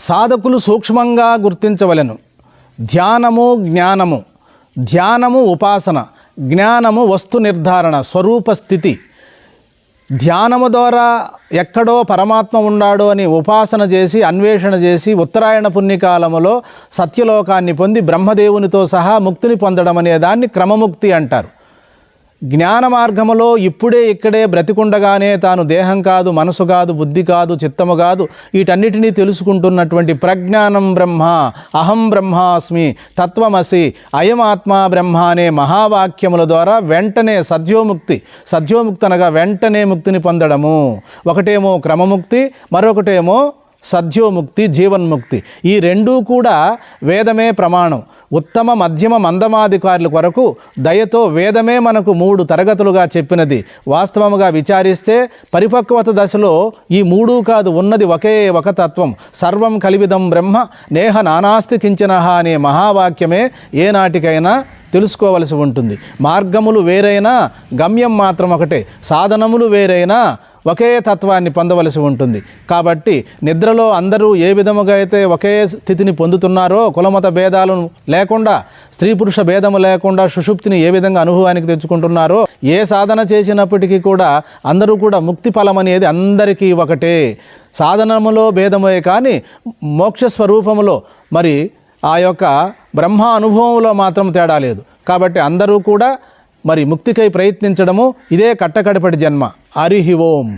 సాధకులు సూక్ష్మంగా గుర్తించవలెను. ధ్యానము జ్ఞానము, ధ్యానము ఉపాసన, జ్ఞానము వస్తు నిర్ధారణ స్వరూప స్థితి. ధ్యానము ద్వారా ఎక్కడో పరమాత్మ ఉన్నాడో అని ఉపాసన చేసి అన్వేషణ చేసి ఉత్తరాయణ పుణ్యకాలములో సత్యలోకాన్ని పొంది బ్రహ్మదేవునితో సహా ముక్తిని పొందడం అనే దాన్ని క్రమముక్తి అంటారు. జ్ఞాన మార్గములో ఇప్పుడే ఇక్కడే బ్రతికుండగానే తాను దేహం కాదు, మనసు కాదు, బుద్ధి కాదు, చిత్తము కాదు, వీటన్నిటినీ తెలుసుకుంటున్నటువంటి ప్రజ్ఞానం బ్రహ్మ, అహం బ్రహ్మాస్మి, తత్వమసి, అయమాత్మా బ్రహ్మ అనే మహావాక్యముల ద్వారా వెంటనే సద్యోముక్తి అనగా వెంటనే ముక్తిని పొందడము. ఒకటేమో క్రమముక్తి, మరొకటేమో సద్యోముక్తి, జీవన్ముక్తి. ఈ రెండూ కూడా వేదమే ప్రమాణం. ఉత్తమ మధ్యమ మందమాధికారుల కొరకు దయతో వేదమే మనకు 3 తరగతులుగా చెప్పినది. వాస్తవముగా విచారిస్తే పరిపక్వత దశలో ఈ 3 కాదు, ఉన్నది ఒకే ఒక తత్వం. సర్వం కలివిదం బ్రహ్మ నేహ నానాస్తి కించనః అనే మహావాక్యమే ఏనాటికైనా తెలుసుకోవలసి ఉంటుంది. మార్గములు వేరైనా గమ్యం మాత్రం ఒకటే, సాధనములు వేరైనా ఒకే తత్వాన్ని పొందవలసి ఉంటుంది. కాబట్టి నిద్రలో అందరూ ఏ విధముగా అయితే ఒకే స్థితిని పొందుతున్నారో, కులమత భేదాలు లేకుండా, స్త్రీ పురుష భేదము లేకుండా సుషుప్తిని ఏ విధంగా అనుభవానికి తెచ్చుకుంటున్నారో, ఏ సాధన చేసినప్పటికీ కూడా అందరూ కూడా ముక్తి ఫలం అనేది అందరికీ ఒకటే. సాధనములో భేదమే కానీ మోక్ష స్వరూపములో మరి ఆ యొక్క బ్రహ్మ అనుభవంలో మాత్రం తేడా లేదు. కాబట్టి అందరూ కూడా మరి ముక్తికై ప్రయత్నించడము ఇదే కట్టకడపటి జన్మ. హరి ఓం.